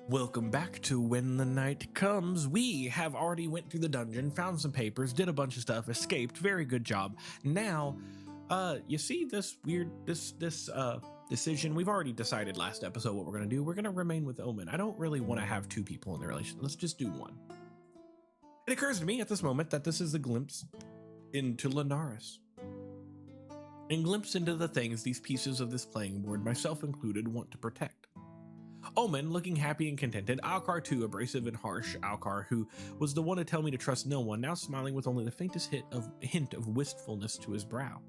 Welcome back to When the Night Comes. We have already went through the dungeon, found some papers, did a bunch of stuff, escaped. Very good job. Now, you see this weird, this decision? We've already decided last episode what we're going to do. We're going to remain with Omen. I don't really want to have two people in the relation. Let's just do one. It occurs to me at this moment that this is a glimpse into Lunaris. A glimpse into the things these pieces of this playing board, myself included, want to protect. Omen, looking happy and contented, Alcar too, abrasive and harsh Alcar, who was the one to tell me to trust no one, now smiling with only the faintest hint of wistfulness to his brow.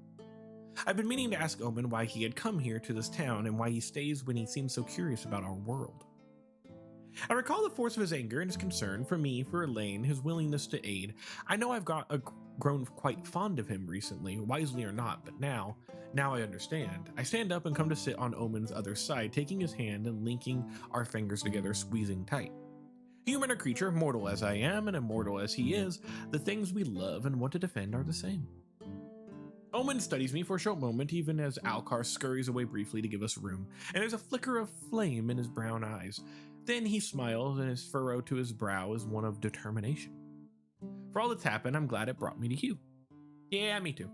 I've been meaning to ask Omen why he had come here to this town and why he stays when he seems so curious about our world. I recall the force of his anger and his concern for me, for Elaine, his willingness to aid. I know I've grown quite fond of him recently, wisely or not, but now I understand. I stand up and come to sit on Omen's other side, taking his hand and linking our fingers together, squeezing tight. Human or creature, mortal as I am and immortal as he is, the things we love and want to defend are the same. Omen studies me for a short moment, even as Alcar scurries away briefly to give us room, and there's a flicker of flame in his brown eyes. Then he smiles, and his furrow to his brow is one of determination. For all that's happened, I'm glad it brought me to you. Yeah, me too.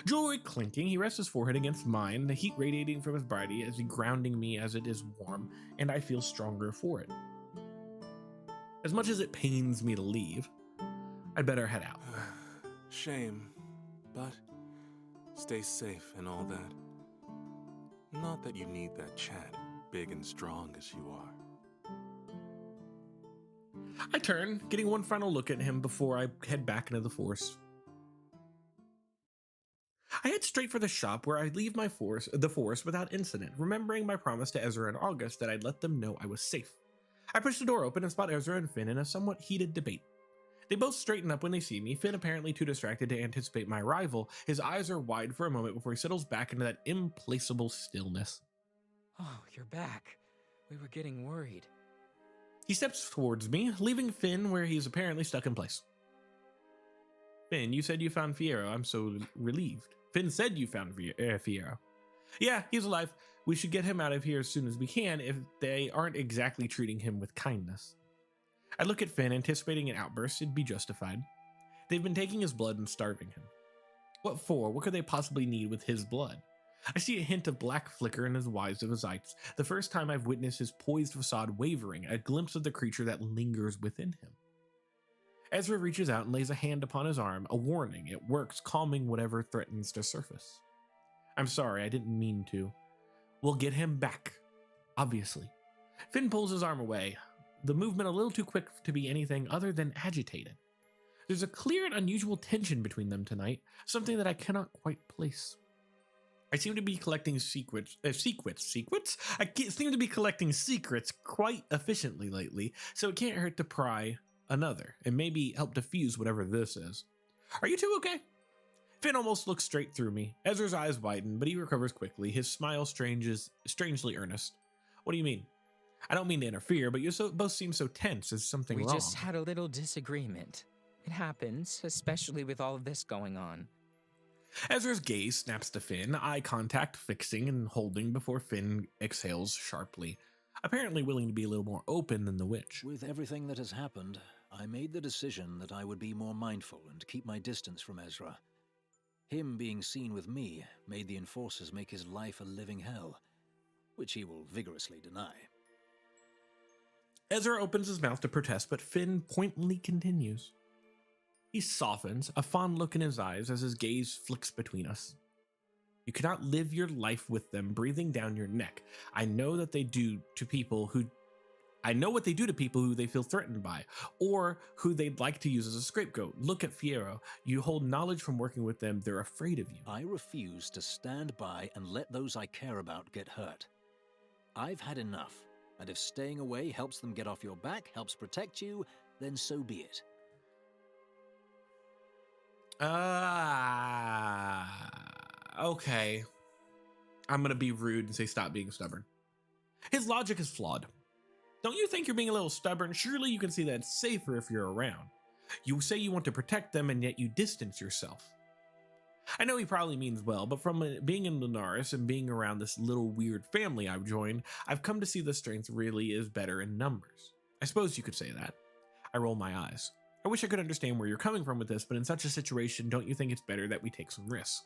Jewelry clinking, he rests his forehead against mine, the heat radiating from his body as he grounding me as it is warm, and I feel stronger for it. As much as it pains me to leave, I'd better head out. Shame, but stay safe and all that. Not that you need that Chad, big and strong as you are. I turn, getting one final look at him before I head back into the force. I head straight for the shop where I leave the force without incident, remembering my promise to Ezra and August that I'd let them know I was safe. I push the door open and spot Ezra and Finn in a somewhat heated debate. They both straighten up when they see me, Finn apparently too distracted to anticipate my arrival. His eyes are wide for a moment before he settles back into that implacable stillness. Oh, you're back. We were getting worried. He steps towards me, leaving Finn where he's apparently stuck in place. Finn, you said you found Fiyero. I'm so relieved. Finn said you found Fiyero. Yeah, he's alive. We should get him out of here as soon as we can if they aren't exactly treating him with kindness. I look at Finn, anticipating an outburst. It'd be justified. They've been taking his blood and starving him. What for? What could they possibly need with his blood? I see a hint of black flicker in his wides of his eyes, the first time I've witnessed his poised facade wavering, a glimpse of the creature that lingers within him. Ezra reaches out and lays a hand upon his arm, a warning. It works, calming whatever threatens to surface. I'm sorry, I didn't mean to. We'll get him back, obviously. Finn pulls his arm away, the movement a little too quick to be anything other than agitated. There's a clear and unusual tension between them tonight, something that I cannot quite place. I seem to be collecting secrets? I seem to be collecting secrets quite efficiently lately, so it can't hurt to pry another, and maybe help diffuse whatever this is. Are you two okay? Finn almost looks straight through me. Ezra's eyes widen, but he recovers quickly, his smile strangely earnest. What do you mean? I don't mean to interfere, but you both seem so tense. Is something wrong? We just had a little disagreement. It happens, especially with all of this going on. Ezra's gaze snaps to Finn, eye contact fixing and holding before Finn exhales sharply, apparently willing to be a little more open than the witch. With everything that has happened, I made the decision that I would be more mindful and keep my distance from Ezra. Him being seen with me made the enforcers make his life a living hell, which he will vigorously deny. Ezra opens his mouth to protest, but Finn pointedly continues. He softens, a fond look in his eyes as his gaze flicks between us. You cannot live your life with them breathing down your neck. I know what they do to people who they feel threatened by, or who they'd like to use as a scapegoat. Look at Fiyero. You hold knowledge from working with them. They're afraid of you. I refuse to stand by and let those I care about get hurt. I've had enough, and if staying away helps them get off your back, helps protect you, then so be it. Okay. I'm gonna be rude and say stop being stubborn. His logic is flawed. Don't you think you're being a little stubborn? Surely you can see that it's safer if you're around. You say you want to protect them and yet you distance yourself. I know he probably means well, but from being in Lunaris and being around this little weird family I've joined, I've come to see the strength really is better in numbers. I suppose you could say that. I roll my eyes. I wish I could understand where you're coming from with this, but in such a situation, don't you think it's better that we take some risks?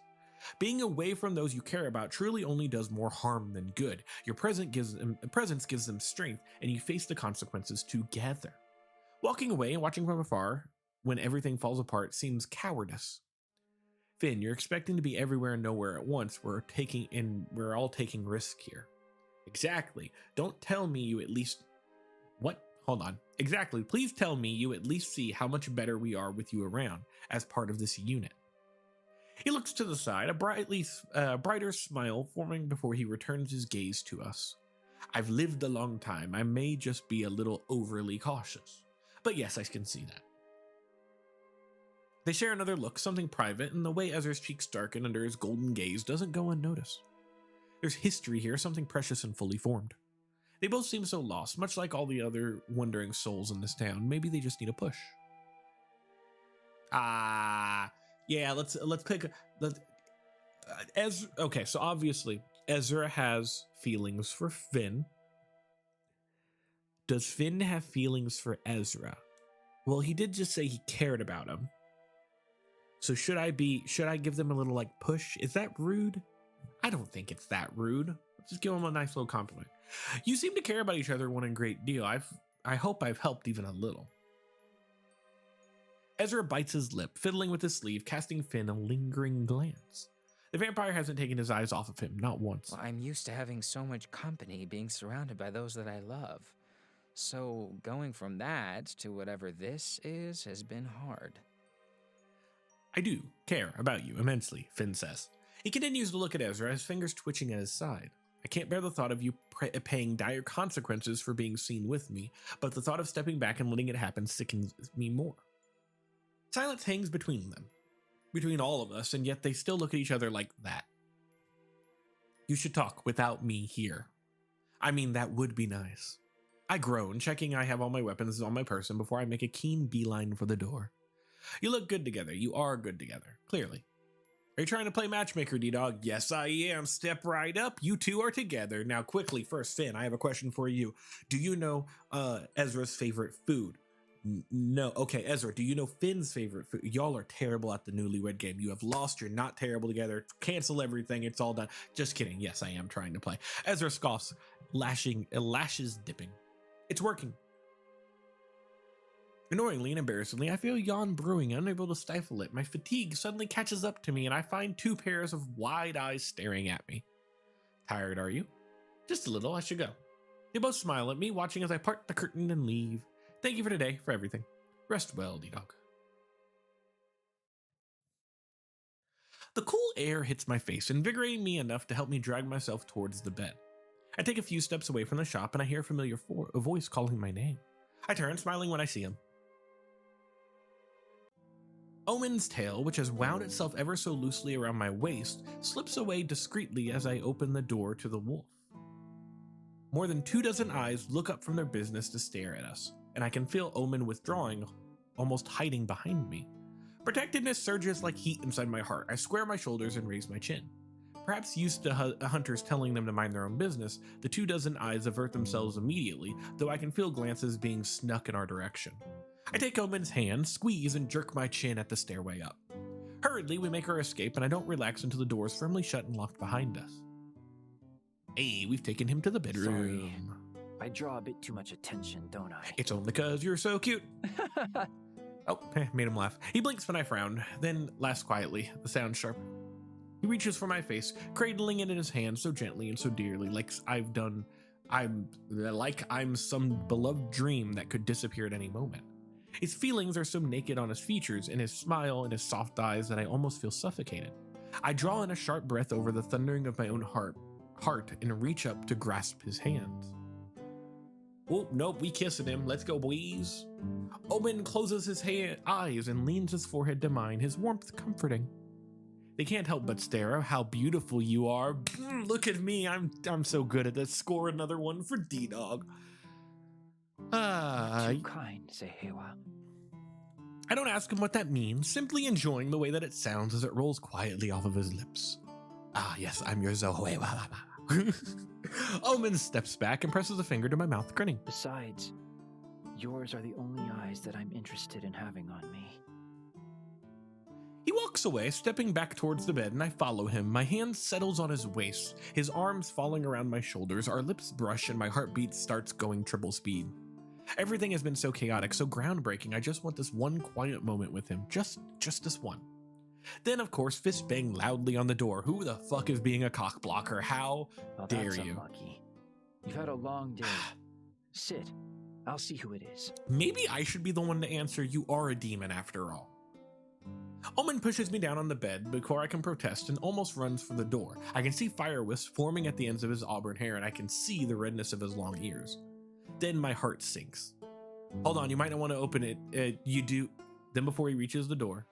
Being away from those you care about truly only does more harm than good. Your presence gives them strength, and you face the consequences together. Walking away and watching from afar when everything falls apart seems cowardice. Finn, you're expecting to be everywhere and nowhere at once. We're all taking risk here. Exactly. Don't tell me you at least... What? Hold on. Exactly. Please tell me you at least see how much better we are with you around as part of this unit. He looks to the side, a brighter smile forming before he returns his gaze to us. I've lived a long time. I may just be a little overly cautious. But yes, I can see that. They share another look, something private, and the way Ezra's cheeks darken under his golden gaze doesn't go unnoticed. There's history here, something precious and fully formed. They both seem so lost, much like all the other wandering souls in this town. Maybe they just need a push. Yeah, let's pick. Okay, so obviously Ezra has feelings for Finn. Does Finn have feelings for Ezra? Well, he did just say he cared about him. So should I give them a little like push? Is that rude? I don't think it's that rude. Let's just give them a nice little compliment. You seem to care about each other one a great deal. I hope I've helped even a little. Ezra bites his lip, fiddling with his sleeve, casting Finn a lingering glance. The vampire hasn't taken his eyes off of him, not once. Well, I'm used to having so much company, being surrounded by those that I love. So going from that to whatever this is has been hard. I do care about you immensely, Finn says. He continues to look at Ezra, his fingers twitching at his side. I can't bear the thought of you paying dire consequences for being seen with me, but the thought of stepping back and letting it happen sickens me more. Silence hangs between them, between all of us, and yet they still look at each other like that. You should talk without me here. I mean, that would be nice. I groan, checking I have all my weapons on my person before I make a keen beeline for the door. You look good together. You are good together, clearly. Are you trying to play matchmaker, Ddog? Yes, I am. Step right up. You two are together. Now, quickly, first, Finn, I have a question for you. Do you know Ezra's favorite food? No. Okay, Ezra, do you know Finn's favorite food? Y'all are terrible at the newlywed game. You have lost. You're not terrible together. Cancel everything. It's all done. Just kidding. Yes, I am trying to play. Ezra scoffs, lashes dipping. It's working. Annoyingly and embarrassingly, I feel yawn brewing, unable to stifle it. My fatigue suddenly catches up to me, and I find two pairs of wide eyes staring at me. Tired, are you? Just a little. I should go. They both smile at me, watching as I part the curtain and leave. Thank you for today, for everything. Rest well, Ddog. The cool air hits my face, invigorating me enough to help me drag myself towards the bed. I take a few steps away from the shop, and I hear a familiar voice calling my name. I turn, smiling when I see him. Omen's tail, which has wound itself ever so loosely around my waist, slips away discreetly as I open the door to the wolf. More than 24 eyes look up from their business to stare at us, and I can feel Omen withdrawing, almost hiding behind me. Protectiveness surges like heat inside my heart. I square my shoulders and raise my chin. Perhaps used to hunters telling them to mind their own business, the 24 eyes avert themselves immediately, though I can feel glances being snuck in our direction. I take Omen's hand, squeeze, and jerk my chin at the stairway up. Hurriedly, we make our escape, and I don't relax until the door is firmly shut and locked behind us. Hey, we've taken him to the bedroom. Sorry. I draw a bit too much attention, don't I? It's only 'cause you're so cute. Oh, made him laugh. He blinks when I frown, then laughs quietly, the sound sharp. He reaches for my face, cradling it in his hand so gently and so dearly, like I'm some beloved dream that could disappear at any moment. His feelings are so naked on his features, and his smile and his soft eyes that I almost feel suffocated. I draw in a sharp breath over the thundering of my own heart and reach up to grasp his hands. Oh, nope, we kissing him. Let's go, boys. Omen closes his eyes and leans his forehead to mine, his warmth comforting. They can't help but stare. How beautiful you are. Look at me. I'm so good at this. Score another one for Ddog. Too kind, Sehewa. I don't ask him what that means, simply enjoying the way that it sounds as it rolls quietly off of his lips. Ah, yes, I'm your Zoe. Omen steps back and presses a finger to my mouth, grinning. Besides, yours are the only eyes that I'm interested in having on me. He walks away, stepping back towards the bed, and I follow him. My hand settles on his waist, his arms falling around my shoulders, our lips brush, and my heartbeat starts going triple speed. Everything has been so chaotic, so groundbreaking. I just want this one quiet moment with him. Just this one. Then, of course, fists bang loudly on the door. Who the fuck is being a cock blocker? How dare That's you? unlucky. You've had a long day. Sit. I'll see who it is. Maybe I should be the one to answer. You are a demon after all. Omen pushes me down on the bed before I can protest and almost runs for the door. I can see fire wisps forming at the ends of his auburn hair, and I can see the redness of his long ears. Then my heart sinks. Hold on, you might not want to open it. You do. Then before he reaches the door,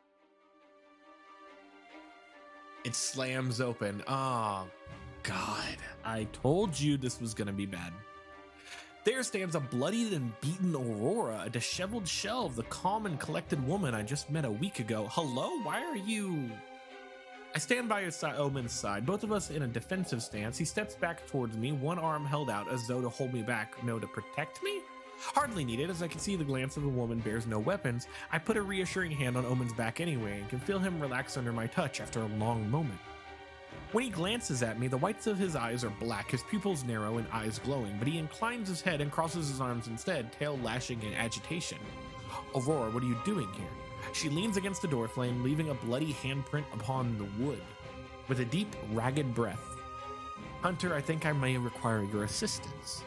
it slams open. Oh, God. I told you this was going to be bad. There stands a bloodied and beaten Aurora, a disheveled shell of the calm and collected woman I just met a week ago. Hello? Why are you? I stand by his side, Omen's side, both of us in a defensive stance. He steps back towards me, one arm held out as though to hold me back. No, to protect me? Hardly needed, as I can see the glance of the woman bears no weapons. I put a reassuring hand on Omen's back anyway and can feel him relax under my touch after a long moment. When he glances at me, the whites of his eyes are black, his pupils narrow and eyes glowing, but he inclines his head and crosses his arms instead, tail lashing in agitation. Aurora, what are you doing here? She leans against the doorframe, leaving a bloody handprint upon the wood. With a deep, ragged breath, Hunter, I think I may require your assistance.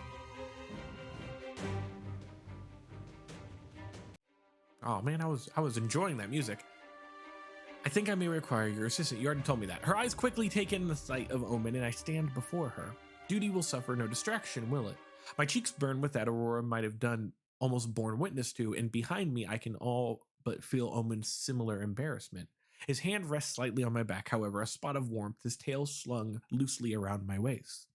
Oh man, I was enjoying that music. I think I may require your assistance. You already told me that. Her eyes quickly take in the sight of Omen, and I stand before her. Duty will suffer no distraction, will it? My cheeks burn with that Aurora might have done almost borne witness to, and behind me I can all but feel Omen's similar embarrassment. His hand rests slightly on my back, however, a spot of warmth, his tail slung loosely around my waist.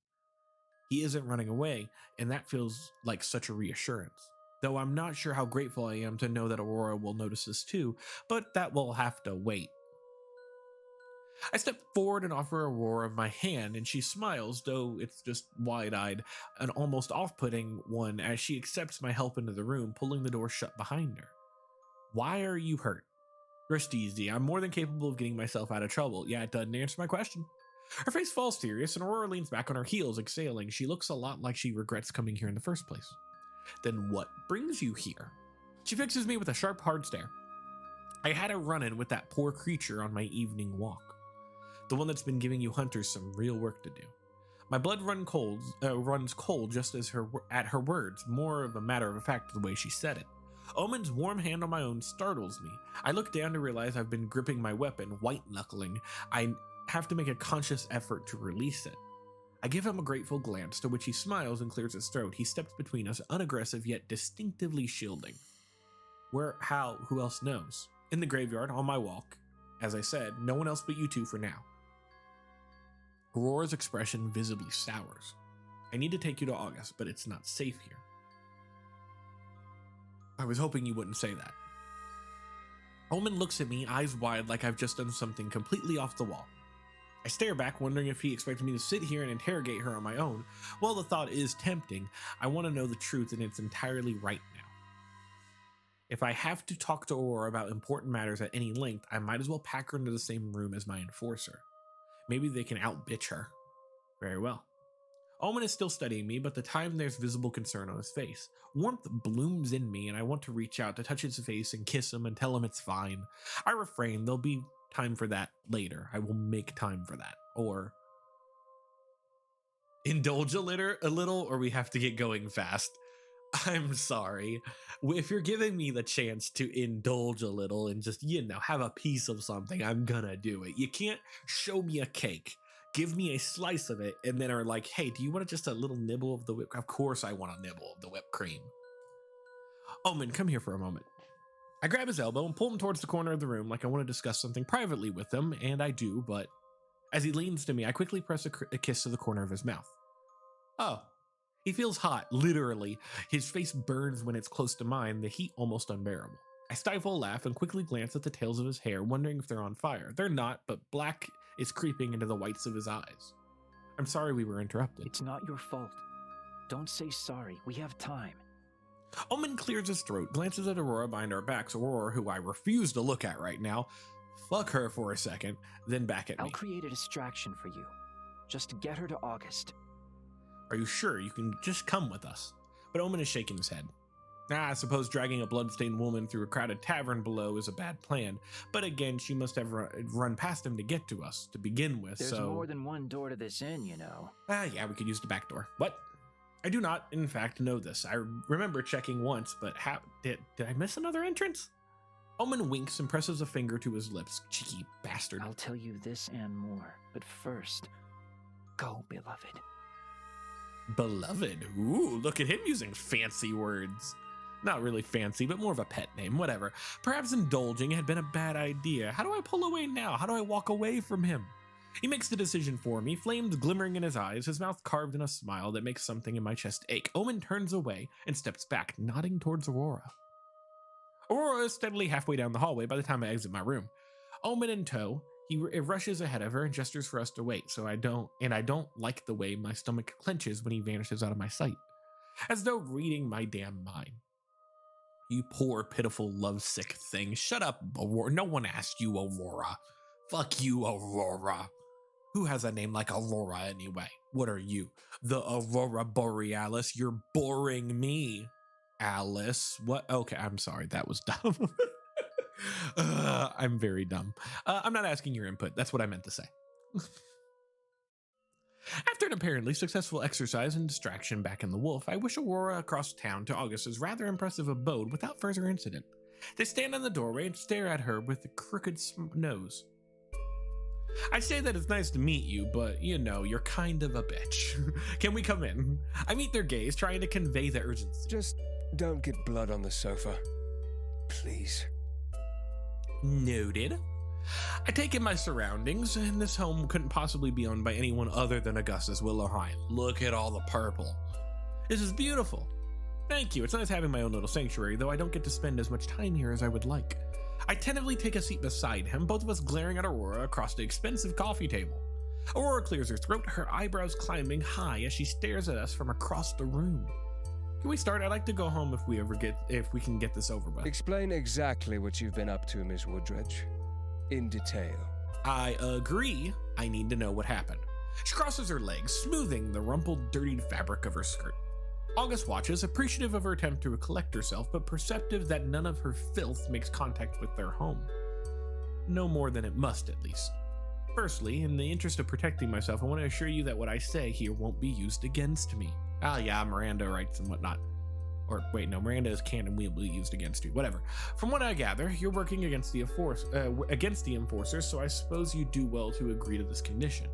He isn't running away, and that feels like such a reassurance. Though I'm not sure how grateful I am to know that Aurora will notice this too, but that will have to wait. I step forward and offer Aurora my hand, and she smiles, though it's just wide-eyed, an almost off-putting one as she accepts my help into the room, pulling the door shut behind her. Why are you hurt? Rest easy, I'm more than capable of getting myself out of trouble. Yeah, it doesn't answer my question. Her face falls serious, and Aurora leans back on her heels, exhaling. She looks a lot like she regrets coming here in the first place. Then what brings you here? She fixes me with a sharp, hard stare. I had a run-in with that poor creature on my evening walk. The one that's been giving you hunters some real work to do. My blood runs cold just as at her words, more of a matter of fact the way she said it. Omen's warm hand on my own startles me. I look down to realize I've been gripping my weapon, white-knuckling. I have to make a conscious effort to release it. I give him a grateful glance, to which he smiles and clears his throat. He steps between us, unaggressive yet distinctively shielding. Who else knows? In the graveyard, on my walk. As I said, no one else but you two for now. Aurora's expression visibly sours. I need to take you to August, but it's not safe here. I was hoping you wouldn't say that. Omen looks at me, eyes wide, like I've just done something completely off the wall. I stare back, wondering if he expected me to sit here and interrogate her on my own. Well, the thought is tempting. I want to know the truth, and it's entirely right now. If I have to talk to Aurora about important matters at any length, I might as well pack her into the same room as my enforcer. Maybe they can out-bitch her. Very well. Omen is still studying me, but the time there's visible concern on his face. Warmth blooms in me, and I want to reach out to touch his face and kiss him and tell him it's fine. I refrain. There'll be time for that later. I will make time for that. Or indulge a little, or we have to get going fast. I'm sorry. If you're giving me the chance to indulge a little and just, have a piece of something, I'm gonna do it. You can't show me a cake, give me a slice of it, and then are like, hey, do you want just a little nibble of the whipped cream? Of course I want a nibble of the whipped cream. Omen, come here for a moment. I grab his elbow and pull him towards the corner of the room like I want to discuss something privately with him, and I do, but as he leans to me, I quickly press a kiss to the corner of his mouth. Oh. He feels hot, literally. His face burns when it's close to mine, the heat almost unbearable. I stifle a laugh and quickly glance at the tails of his hair, wondering if they're on fire. They're not, but black is creeping into the whites of his eyes. I'm sorry we were interrupted. It's not your fault. Don't say sorry. We have time. Omen clears his throat, glances at Aurora behind our backs, Aurora, who I refuse to look at right now. Fuck her for a second, then back at me. I'll create a distraction for you. Just get her to August. Are you sure you can just come with us? But Omen is shaking his head. I suppose dragging a bloodstained woman through a crowded tavern below is a bad plan. But again, she must have run past him to get to us to begin with, There's so... more than one door to this inn, you know. Yeah, we could use the back door. What? I do not, in fact, know this. I remember checking once, but did I miss another entrance? Omen winks and presses a finger to his lips. Cheeky bastard. I'll tell you this and more. But first, go, beloved. Beloved? Ooh, look at him using fancy words. Not really fancy, but more of a pet name, whatever. Perhaps indulging had been a bad idea. How do I pull away now? How do I walk away from him? He makes the decision for me, flames glimmering in his eyes, his mouth carved in a smile that makes something in my chest ache. Omen turns away and steps back, nodding towards Aurora. Aurora is steadily halfway down the hallway by the time I exit my room. Omen in tow, he rushes ahead of her and gestures for us to wait, I don't like the way my stomach clenches when he vanishes out of my sight, as though reading my damn mind. You poor, pitiful, lovesick thing. Shut up, Aurora. No one asked you, Aurora. Fuck you, Aurora. Who has a name like Aurora anyway? What are you? The Aurora Borealis? You're boring me. Alice. What? Okay, I'm sorry. That was dumb. I'm very dumb. I'm not asking your input. That's what I meant to say. After an apparently successful exercise and distraction back in the Wolf, I wish Aurora across town to August's rather impressive abode without further incident. They stand in the doorway and stare at her with a crooked nose. I say that it's nice to meet you, but you know, you're kind of a bitch. Can we come in? I meet their gaze, trying to convey the urgency. Just don't get blood on the sofa. Please. Noted. I take in my surroundings, and this home couldn't possibly be owned by anyone other than Augustus Willowhine. Look at all the purple. This is beautiful. Thank you. It's nice having my own little sanctuary, though I don't get to spend as much time here as I would like. I tentatively take a seat beside him, both of us glaring at Aurora across the expensive coffee table. Aurora clears her throat, her eyebrows climbing high as she stares at us from across the room. Can we start? I'd like to go home if we can get this over with. Explain exactly what you've been up to, Miss Woodridge. In detail. I agree. I need to know what happened. She crosses her legs, smoothing the rumpled, dirtied fabric of her skirt. August watches, appreciative of her attempt to collect herself, but perceptive that none of her filth makes contact with their home. No more than it must, at least. Firstly, in the interest of protecting myself, I want to assure you that what I say here won't be used against me. Ah, yeah, Miranda rights and whatnot. Or wait, no, Miranda is canon, will be used against you. Whatever. From what I gather, you're working against the enforcers, so I suppose you do well to agree to this condition.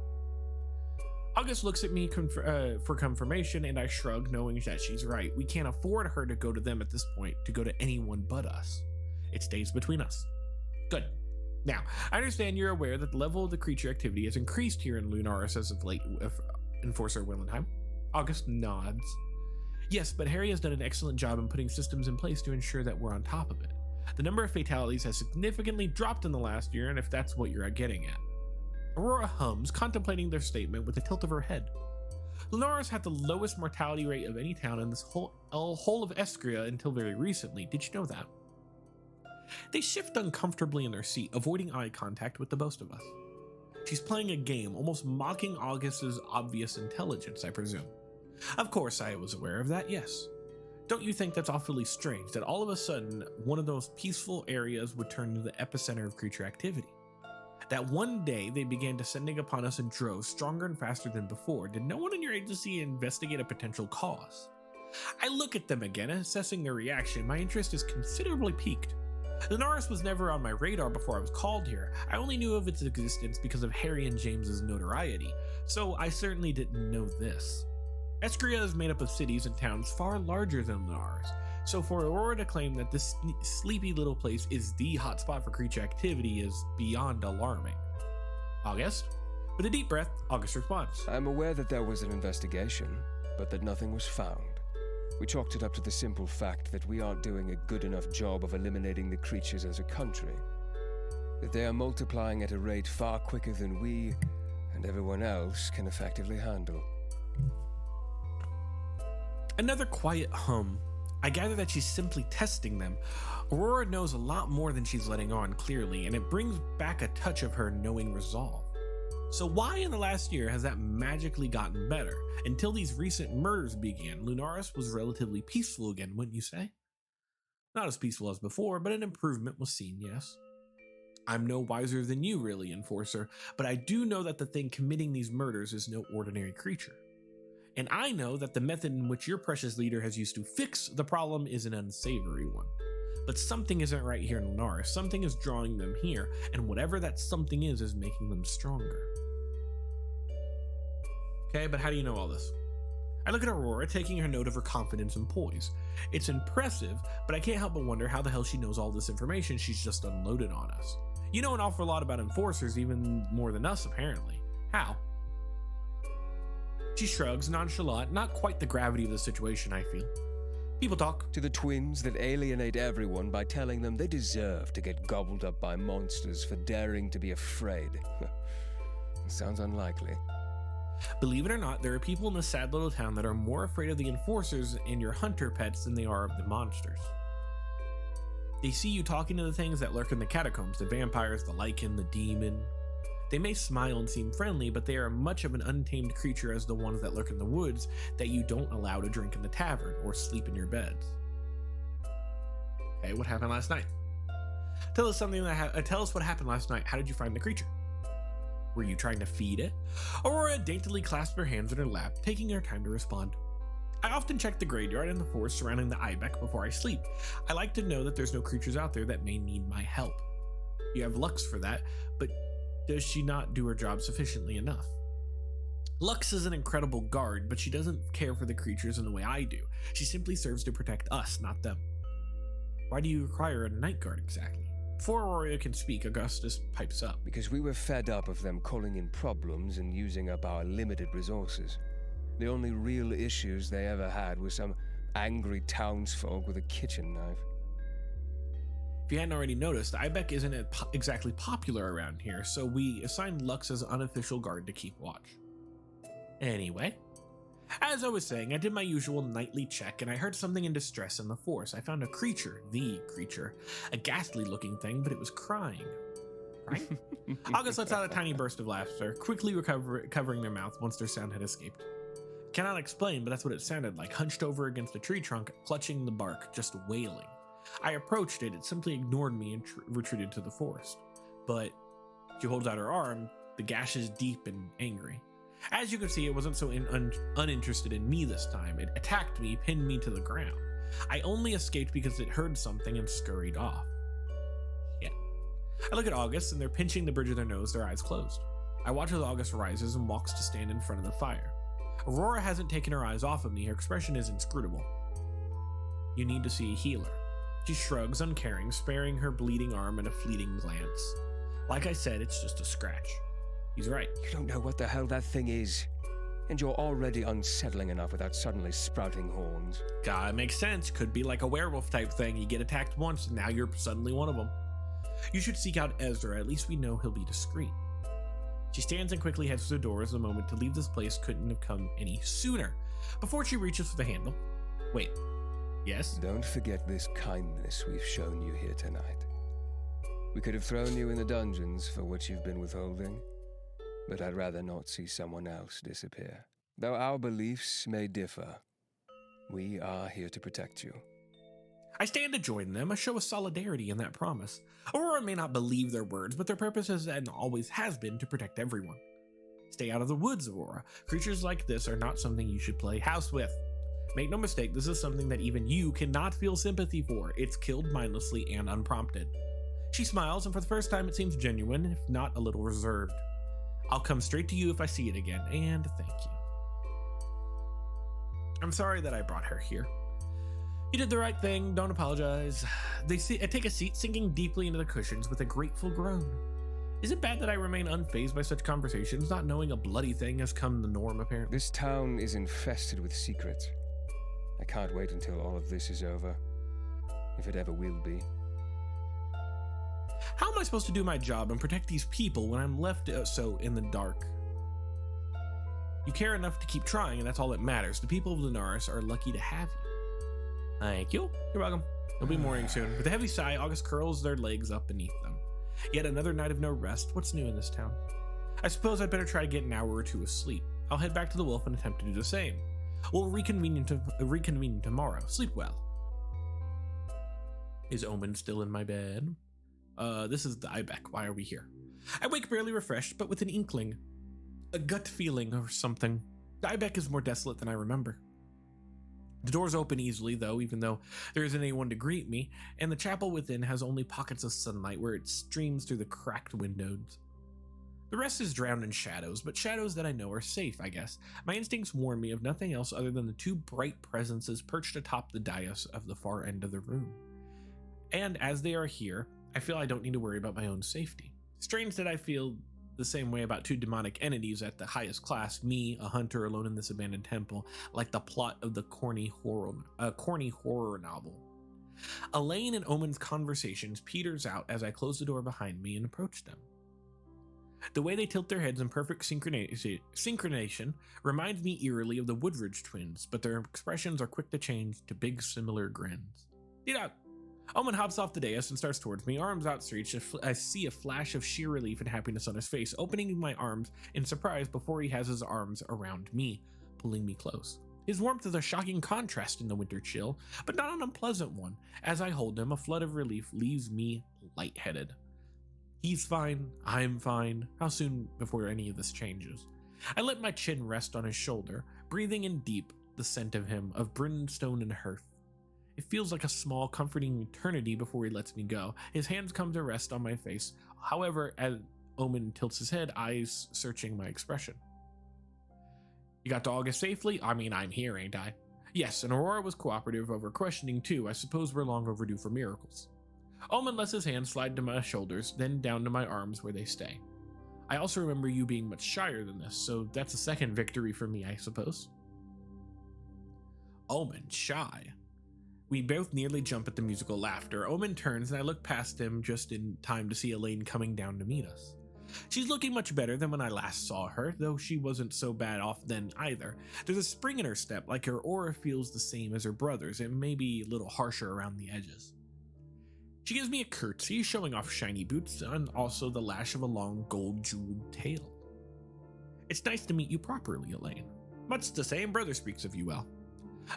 August looks at me for confirmation, and I shrug, knowing that she's right. We can't afford her to go to them at this point, to go to anyone but us. It stays between us. Good. Now, I understand you're aware that the level of the creature activity has increased here in Lunaris as of late, Enforcer Willenheim. August nods. Yes, but Harry has done an excellent job in putting systems in place to ensure that we're on top of it. The number of fatalities has significantly dropped in the last year, and if that's what you're getting at. Aurora hums, contemplating their statement with a tilt of her head. Lunaris had the lowest mortality rate of any town in this whole of Escria until very recently. Did you know that? They shift uncomfortably in their seat, avoiding eye contact with the both of us. She's playing a game, almost mocking August's obvious intelligence, I presume. Of course I was aware of that, yes. Don't you think that's awfully strange that all of a sudden one of those peaceful areas would turn into the epicenter of creature activity? That one day they began descending upon us in droves, stronger and faster than before. Did no one in your agency investigate a potential cause? I look at them again, assessing their reaction. My interest is considerably piqued. Lunaris was never on my radar before I was called here. I only knew of its existence because of Harry and James's notoriety, so I certainly didn't know this. Escria is made up of cities and towns far larger than Lunaris, so for Aurora to claim that this sleepy little place is the hotspot for creature activity is beyond alarming. August? With a deep breath, August responds. I'm aware that there was an investigation, but that nothing was found. We chalked it up to the simple fact that we aren't doing a good enough job of eliminating the creatures as a country. That they are multiplying at a rate far quicker than we and everyone else can effectively handle. Another quiet hum. I gather that she's simply testing them. Aurora knows a lot more than she's letting on, clearly, and it brings back a touch of her knowing resolve. So why in the last year has that magically gotten better? Until these recent murders began, Lunaris was relatively peaceful again, wouldn't you say? Not as peaceful as before, but an improvement was seen, yes. I'm no wiser than you, really, Enforcer, but I do know that the thing committing these murders is no ordinary creature. And I know that the method in which your precious leader has used to fix the problem is an unsavory one. But something isn't right here in Lunaris. Something is drawing them here, and whatever that something is making them stronger. Okay, but how do you know all this? I look at Aurora, taking her note of her confidence and poise. It's impressive, but I can't help but wonder how the hell she knows all this information she's just unloaded on us. You know an awful lot about Enforcers, even more than us, apparently. How? She shrugs, nonchalant, not quite the gravity of the situation, I feel. People talk. To the twins that alienate everyone by telling them they deserve to get gobbled up by monsters for daring to be afraid. Sounds unlikely. Believe it or not, there are people in this sad little town that are more afraid of the Enforcers and your hunter pets than they are of the monsters. They see you talking to the things that lurk in the catacombs, the vampires, the lichen, the demon. They may smile and seem friendly, but they are much of an untamed creature as the ones that lurk in the woods that you don't allow to drink in the tavern or sleep in your beds. Okay, what happened last night? Tell us what happened last night. How did you find the creature? Were you trying to feed it? Aurora daintily clasped her hands in her lap, taking her time to respond. I often check the graveyard and the forest surrounding the Aibek before I sleep. I like to know that there's no creatures out there that may need my help. You have Lux for that, but does she not do her job sufficiently enough? Lux is an incredible guard, but she doesn't care for the creatures in the way I do. She simply serves to protect us, not them. Why do you require a night guard exactly? Before Aurora can speak, Augustus pipes up. Because we were fed up of them calling in problems and using up our limited resources. The only real issues they ever had were some angry townsfolk with a kitchen knife. If you hadn't already noticed, Aibek isn't exactly popular around here, so we assigned Lux as unofficial guard to keep watch. Anyway, as I was saying, I did my usual nightly check and I heard something in distress in the forest. I found a creature, a ghastly looking thing, but it was crying. Right? August lets out a tiny burst of laughter, quickly covering their mouth once their sound had escaped. Cannot explain, but that's what it sounded like, hunched over against a tree trunk, clutching the bark, just wailing. I approached it simply ignored me and retreated to the forest. But she holds out her arm, the gash is deep and angry. As you can see, it wasn't so uninterested in me this time. It attacked me, pinned me to the ground. I only escaped because it heard something and scurried off. Yeah. I look at August and they're pinching the bridge of their nose, their eyes closed. I watch as August rises and walks to stand in front of the fire. Aurora hasn't taken her eyes off of me, her expression is inscrutable. You need to see a healer. She shrugs, uncaring, sparing her bleeding arm in a fleeting glance. Like I said, it's just a scratch. He's right. You don't know what the hell that thing is. And you're already unsettling enough without suddenly sprouting horns. God, it makes sense. Could be like a werewolf type thing. You get attacked once and now you're suddenly one of them. You should seek out Ezra. At least we know he'll be discreet. She stands and quickly heads to the door as the moment to leave this place couldn't have come any sooner. Before she reaches for the handle. Wait. Yes? Don't forget this kindness we've shown you here tonight. We could have thrown you in the dungeons for what you've been withholding, but I'd rather not see someone else disappear. Though our beliefs may differ, we are here to protect you. I stand to join them, a show of solidarity in that promise. Aurora may not believe their words, but their purpose is and always has been to protect everyone. Stay out of the woods, Aurora. Creatures like this are not something you should play house with. Make no mistake, this is something that even you cannot feel sympathy for. It's killed mindlessly and unprompted. She smiles, and for the first time it seems genuine, if not a little reserved. I'll come straight to you if I see it again, and thank you. I'm sorry that I brought her here. You did the right thing, don't apologize. I take a seat, sinking deeply into the cushions with a grateful groan. Is it bad that I remain unfazed by such conversations, not knowing a bloody thing has come the norm apparently? This town is infested with secrets. I can't wait until all of this is over, if it ever will be. How am I supposed to do my job and protect these people when I'm left so in the dark? You care enough to keep trying, and that's all that matters. The people of Lunaris are lucky to have you. Thank you. You're welcome. It'll be morning soon. With a heavy sigh, August curls their legs up beneath them. Yet another night of no rest. What's new in this town? I suppose I'd better try to get an hour or two of sleep. I'll head back to the wolf and attempt to do the same. We'll reconvene tomorrow. Sleep well. Is Omen still in my bed? This is the Aibek. Why are we here? I wake barely refreshed, but with an inkling. A gut feeling or something. The Aibek is more desolate than I remember. The doors open easily, though, even though there isn't anyone to greet me, and the chapel within has only pockets of sunlight where it streams through the cracked windows. The rest is drowned in shadows, but shadows that I know are safe, I guess. My instincts warn me of nothing else other than the two bright presences perched atop the dais of the far end of the room. And as they are here, I feel I don't need to worry about my own safety. Strange that I feel the same way about two demonic entities at the highest class, me, a hunter alone in this abandoned temple, like the plot of the corny horror novel. Elaine and Omen's conversations peters out as I close the door behind me and approach them. The way they tilt their heads in perfect synchronization reminds me eerily of the Woodridge twins, but their expressions are quick to change to big similar grins. Ddog! Omen hops off the dais and starts towards me, arms outstretched. I see a flash of sheer relief and happiness on his face, opening my arms in surprise before he has his arms around me, pulling me close. His warmth is a shocking contrast in the winter chill, but not an unpleasant one. As I hold him, a flood of relief leaves me lightheaded. He's fine, I'm fine. How soon before any of this changes? I let my chin rest on his shoulder, breathing in deep the scent of him, of brimstone and hearth. It feels like a small, comforting eternity before he lets me go. His hands come to rest on my face. However, as Omen tilts his head, eyes searching my expression. You got to August safely? I mean, I'm here, ain't I? Yes, and Aurora was cooperative over questioning too. I suppose we're long overdue for miracles. Omen lets his hands slide to my shoulders, then down to my arms where they stay. I also remember you being much shyer than this, so that's a second victory for me, I suppose. Omen, shy. We both nearly jump at the musical laughter. Omen turns and I look past him just in time to see Elaine coming down to meet us. She's looking much better than when I last saw her, though she wasn't so bad off then either. There's a spring in her step, like her aura feels the same as her brother's, and maybe a little harsher around the edges. She gives me a curtsy, showing off shiny boots and also the lash of a long gold-jeweled tail. It's nice to meet you properly, Elaine. Much the same, brother speaks of you well.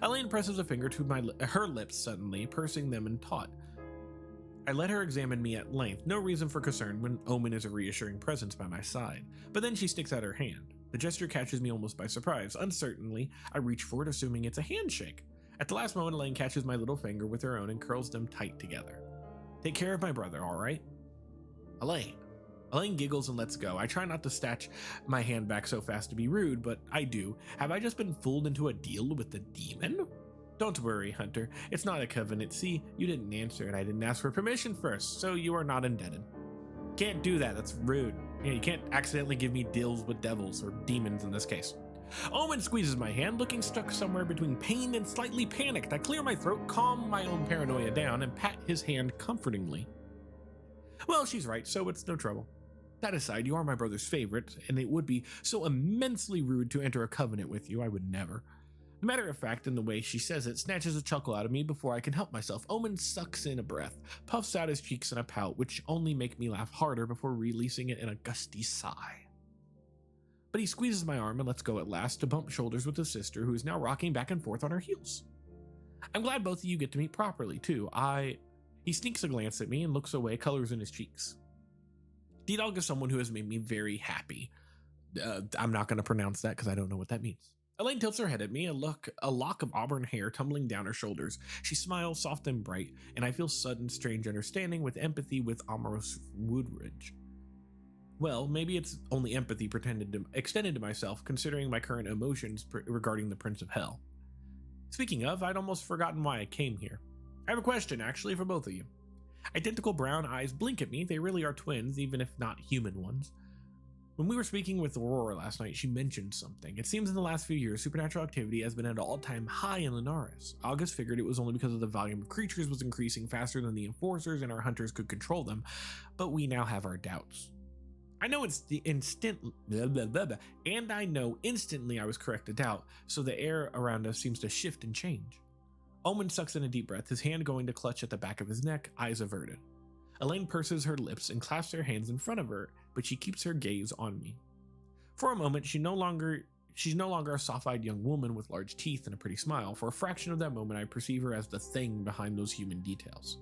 Elaine presses a finger to her lips suddenly, pursing them in taut. I let her examine me at length, no reason for concern when Omen is a reassuring presence by my side, but then she sticks out her hand. The gesture catches me almost by surprise. Uncertainly, I reach for it, assuming it's a handshake. At the last moment, Elaine catches my little finger with her own and curls them tight together. Take care of my brother, all right? Elaine. Elaine giggles and lets go. I try not to snatch my hand back so fast to be rude, but I do. Have I just been fooled into a deal with the demon? Don't worry, Hunter. It's not a covenant. See, you didn't answer and I didn't ask for permission first, so you are not indebted. Can't do that. That's rude. You can't accidentally give me deals with devils, or demons in this case. Omen squeezes my hand, looking stuck somewhere between pained and slightly panicked. I clear my throat, calm my own paranoia down, and pat his hand comfortingly. Well, she's right, so it's no trouble. That aside, you are my brother's favorite, and it would be so immensely rude to enter a covenant with you. I would never. The matter of fact, in the way she says it, snatches a chuckle out of me before I can help myself. Omen sucks in a breath, puffs out his cheeks in a pout, which only make me laugh harder before releasing it in a gusty sigh. But he squeezes my arm and lets go at last to bump shoulders with his sister, who is now rocking back and forth on her heels. I'm glad both of you get to meet properly, too. He sneaks a glance at me and looks away, colors in his cheeks. Ddog is someone who has made me very happy. I'm not going to pronounce that because I don't know what that means. Elaine tilts her head at me, a lock of auburn hair tumbling down her shoulders. She smiles soft and bright, and I feel sudden strange understanding with empathy with amorous Woodridge. Well, maybe it's only empathy extended to myself, considering my current emotions regarding the Prince of Hell. Speaking of, I'd almost forgotten why I came here. I have a question, actually, for both of you. Identical brown eyes blink at me. They really are twins, even if not human ones. When we were speaking with Aurora last night, she mentioned something. It seems in the last few years, supernatural activity has been at an all-time high in Lunaris. August figured it was only because of the volume of creatures was increasing faster than the enforcers and our hunters could control them, but we now have our doubts. I know it's the instant, and I know instantly I was correct to doubt, so the air around us seems to shift and change. Omen sucks in a deep breath, his hand going to clutch at the back of his neck, eyes averted. Elaine purses her lips and clasps her hands in front of her, but she keeps her gaze on me. For a moment, she's no longer a soft-eyed young woman with large teeth and a pretty smile. For a fraction of that moment, I perceive her as the thing behind those human details.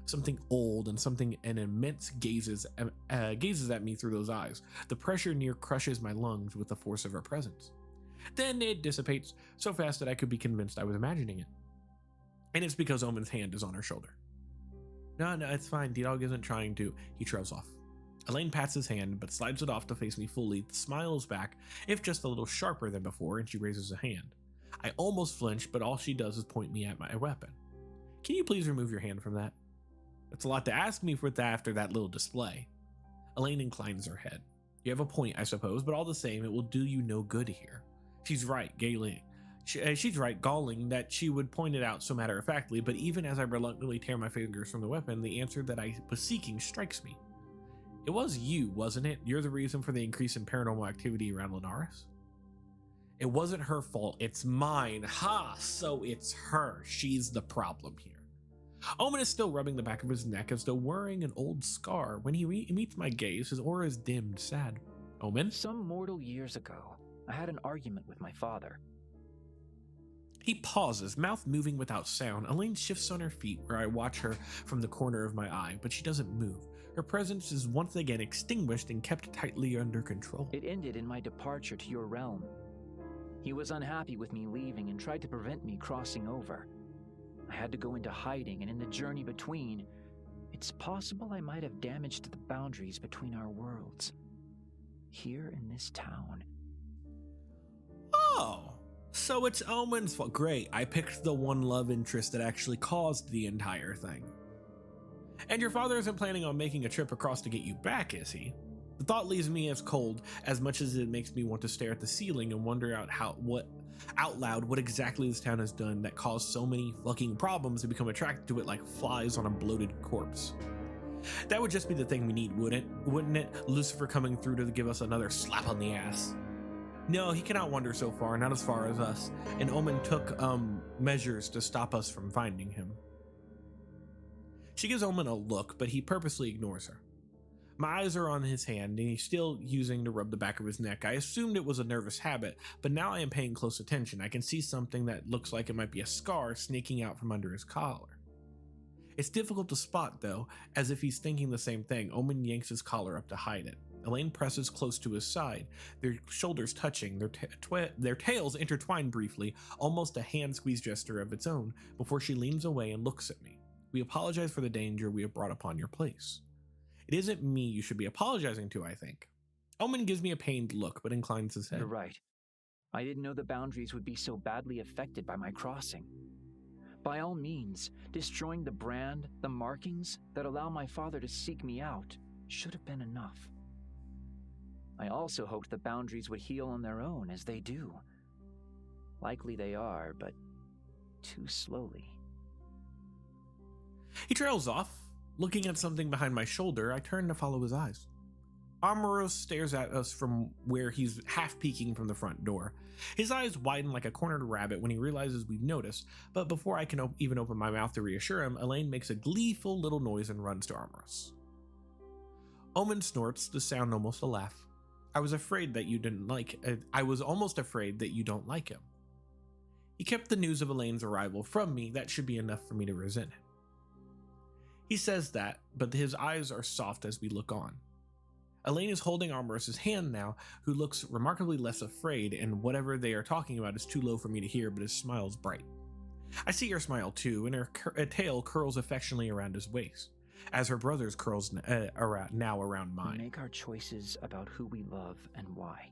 Something old and something an immense gazes at me through those eyes. The pressure near crushes my lungs with the force of her presence. Then it dissipates so fast that I could be convinced I was imagining it. And it's because Omen's hand is on her shoulder. No, it's fine. Ddog isn't trying to. He trails off. Elaine pats his hand, but slides it off to face me fully. The smile is back, if just a little sharper than before, and she raises a hand. I almost flinch, but all she does is point me at my weapon. Can you please remove your hand from that? That's a lot to ask me for that after that little display. Elaine inclines her head. You have a point, I suppose, but all the same, it will do you no good here. She's right, Galen. She's right, galling that she would point it out so matter-of-factly, but even as I reluctantly tear my fingers from the weapon, the answer that I was seeking strikes me. It was you, wasn't it? You're the reason for the increase in paranormal activity around Lunaris? It wasn't her fault, it's mine. Ha! So it's her. She's the problem here. Omen is still rubbing the back of his neck as though wearing an old scar. When he meets my gaze, his aura is dimmed, sad. Omen? Some mortal years ago, I had an argument with my father. He pauses, mouth moving without sound. Elaine shifts on her feet where I watch her from the corner of my eye, but she doesn't move. Her presence is once again extinguished and kept tightly under control. It ended in my departure to your realm. He was unhappy with me leaving and tried to prevent me crossing over. I had to go into hiding, and in the journey between, it's possible I might have damaged the boundaries between our worlds. Here in this town. Oh, so it's Omen's fault. Great, I picked the one love interest that actually caused the entire thing. And your father isn't planning on making a trip across to get you back, is he? The thought leaves me as cold as much as it makes me want to stare at the ceiling and wonder out loud what exactly this town has done that caused so many fucking problems to become attracted to it like flies on a bloated corpse. That would just be the thing we need, wouldn't it? Lucifer coming through to give us another slap on the ass. No, he cannot wander so far, not as far as us, and Omen took measures to stop us from finding him. She gives Omen a look, but he purposely ignores her. My eyes are on his hand, and he's still using to rub the back of his neck. I assumed it was a nervous habit, but now I am paying close attention. I can see something that looks like it might be a scar snaking out from under his collar. It's difficult to spot, though, as if he's thinking the same thing. Omen yanks his collar up to hide it. Elaine presses close to his side, their shoulders touching, their tails intertwine briefly, almost a hand squeeze gesture of its own, before she leans away and looks at me. We apologize for the danger we have brought upon your place. It isn't me you should be apologizing to, I think. Omen gives me a pained look, but inclines his head. You're right. I didn't know the boundaries would be so badly affected by my crossing. By all means, destroying the brand, the markings that allow my father to seek me out should have been enough. I also hoped the boundaries would heal on their own, as they do. Likely they are, but too slowly. He trails off. Looking at something behind my shoulder, I turn to follow his eyes. Amoros stares at us from where he's half peeking from the front door. His eyes widen like a cornered rabbit when he realizes we've noticed, but before I can even open my mouth to reassure him, Elaine makes a gleeful little noise and runs to Amoros. Omen snorts, the sound almost a laugh. I was almost afraid that you don't like him. He kept the news of Elaine's arrival from me. That should be enough for me to resent him. He says that, but his eyes are soft as we look on. Elaine is holding Amoros' hand now, who looks remarkably less afraid, and whatever they are talking about is too low for me to hear, but his smile is bright. I see her smile too, and her tail curls affectionately around his waist, as her brother's curls now around mine. We make our choices about who we love and why.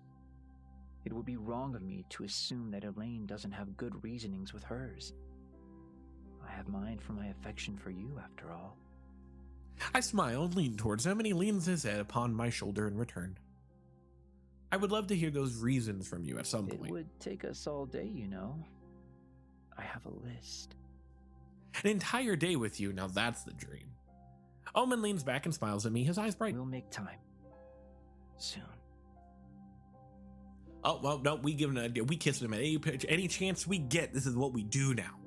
It would be wrong of me to assume that Elaine doesn't have good reasonings with hers. I have mine for my affection for you, after all. I smile and lean towards him, and he leans his head upon my shoulder in return. I would love to hear those reasons from you at some It point. would take us all day, you know. I have a list. An entire day with you, now that's the dream. Omen leans back and smiles at me, his eyes bright. We'll make time. Soon. Oh, well, no, we give him an idea. We kiss him at any chance we get. This is what we do now.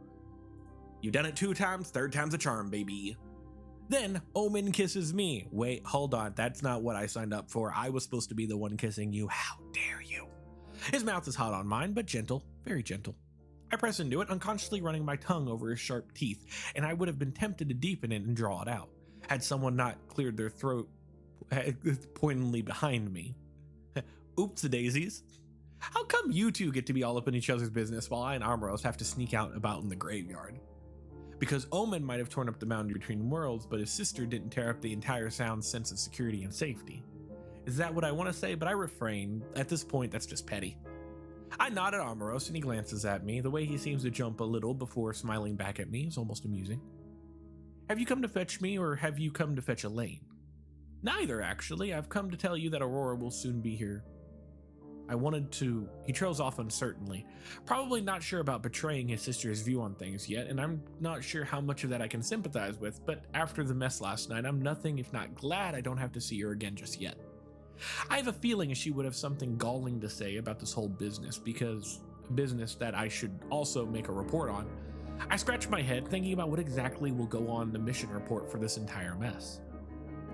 You've done it 2 times, 3rd time's a charm, baby. Then Omen kisses me. Wait, hold on. That's not what I signed up for. I was supposed to be the one kissing you. How dare you? His mouth is hot on mine, but gentle, very gentle. I press into it, unconsciously running my tongue over his sharp teeth, and I would have been tempted to deepen it and draw it out, had someone not cleared their throat pointedly behind me. Oops, daisies. How come you two get to be all up in each other's business while I and Armoros have to sneak out about in the graveyard? Because Omen might have torn up the boundary between worlds, but his sister didn't tear up the entire sound sense of security and safety. Is that what I want to say? But I refrain. At this point, that's just petty. I nod at Armoros and he glances at me. The way he seems to jump a little before smiling back at me is almost amusing. Have you come to fetch me, or have you come to fetch Elaine? Neither, actually. I've come to tell you that Aurora will soon be here. I wanted to... He trails off uncertainly, probably not sure about betraying his sister's view on things yet, and I'm not sure how much of that I can sympathize with, but after the mess last night, I'm nothing if not glad I don't have to see her again just yet. I have a feeling she would have something galling to say about this whole business, because a business that I should also make a report on. I scratch my head thinking about what exactly will go on the mission report for this entire mess.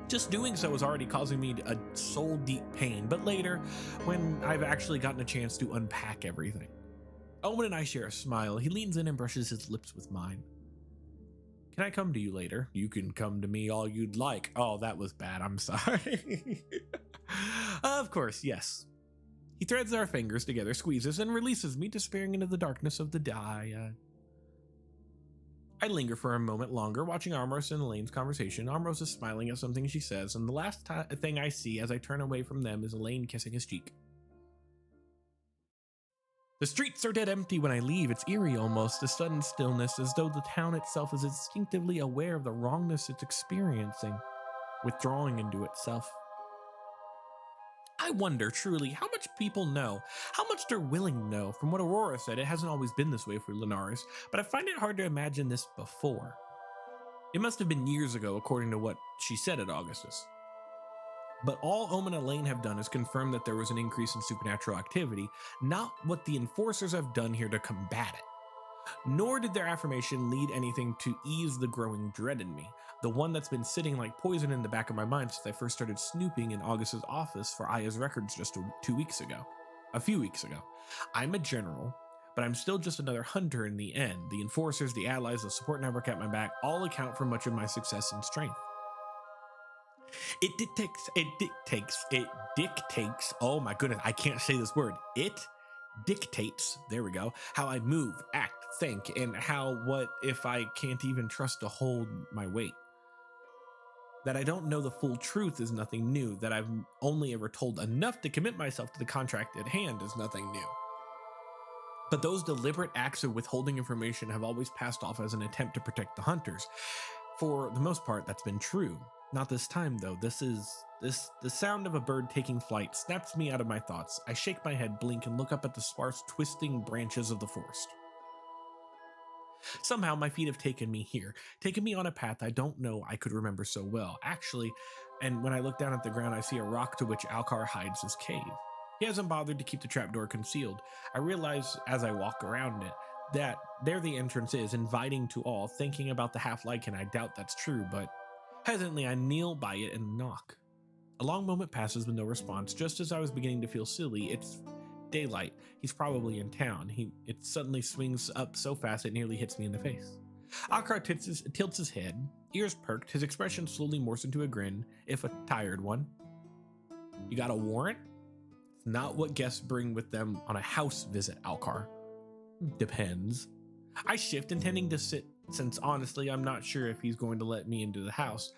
Just doing so is already causing me a soul-deep pain, but later, when I've actually gotten a chance to unpack everything. Owen and I share a smile. He leans in and brushes his lips with mine. Can I come to you later? You can come to me all you'd like. Oh, that was bad. I'm sorry. Of course, yes. He threads our fingers together, squeezes, and releases me, disappearing into the darkness of the dyad. I linger for a moment longer, watching Armoros and Elaine's conversation. Armoros is smiling at something she says, and the last thing I see as I turn away from them is Elaine kissing his cheek. The streets are dead empty when I leave. It's eerie almost, a sudden stillness, as though the town itself is instinctively aware of the wrongness it's experiencing, withdrawing into itself. I wonder, truly, how much people know, how much they're willing to know. From what Aurora said, it hasn't always been this way for Lunaris, but I find it hard to imagine this before. It must have been years ago, according to what she said at Augustus. But all Omen and Elaine have done is confirm that there was an increase in supernatural activity, not what the enforcers have done here to combat it. Nor did their affirmation lead anything to ease the growing dread in me, the one that's been sitting like poison in the back of my mind since I first started snooping in August's office for Aya's records just a few weeks ago. I'm a general, but I'm still just another hunter in the end. The enforcers, the allies, the support network at my back all account for much of my success and strength. It dictates, oh my goodness, I can't say this word. It dictates, there we go, how I move, act, think, and what if I can't even trust to hold my weight. That I don't know the full truth is nothing new. That I've only ever told enough to commit myself to the contract at hand is nothing new. But those deliberate acts of withholding information have always passed off as an attempt to protect the hunters. For the most part, that's been true. Not this time, though. The sound of a bird taking flight snaps me out of my thoughts. I shake my head, blink, and look up at the sparse, twisting branches of the forest. Somehow my feet have taken me here, taken me on a path I don't know I could remember so well. Actually, and when I look down at the ground, I see a rock to which Alcar hides his cave. He hasn't bothered to keep the trapdoor concealed. I realize as I walk around it that there the entrance is, inviting to all, thinking about the half-lycan. I doubt that's true, but hesitantly I kneel by it and knock. A long moment passes with no response. Just as I was beginning to feel silly, it's daylight. He's probably in town. It suddenly swings up so fast it nearly hits me in the face. Alcar tilts his head, ears perked, his expression slowly morphs into a grin, if a tired one. You got a warrant? It's not what guests bring with them on a house visit, Alcar. Depends. I shift, intending to sit, since honestly I'm not sure if he's going to let me into the house.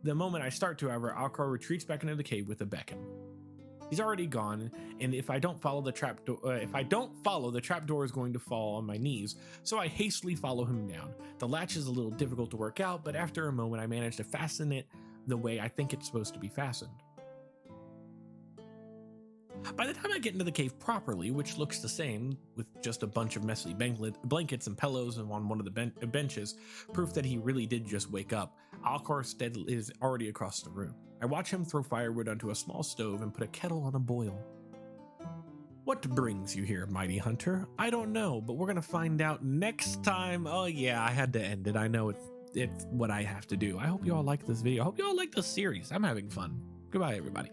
The moment I start to, however, Alcar retreats back into the cave with a beckon. He's already gone, and if I don't follow the trapdoor is going to fall on my knees, so I hastily follow him down. The latch is a little difficult to work out, but after a moment I manage to fasten it the way I think it's supposed to be fastened. By the time I get into the cave properly, which looks the same, with just a bunch of messy blankets and pillows and on one of the benches, proof that he really did just wake up, Alcorstead is already across the room. I watch him throw firewood onto a small stove and put a kettle on a boil. What brings you here, mighty hunter? I don't know, but we're gonna find out next time. Oh yeah, I had to end it. I know it's what I have to do. I hope you all like this video. I hope you all like this series. I'm having fun. Goodbye, everybody.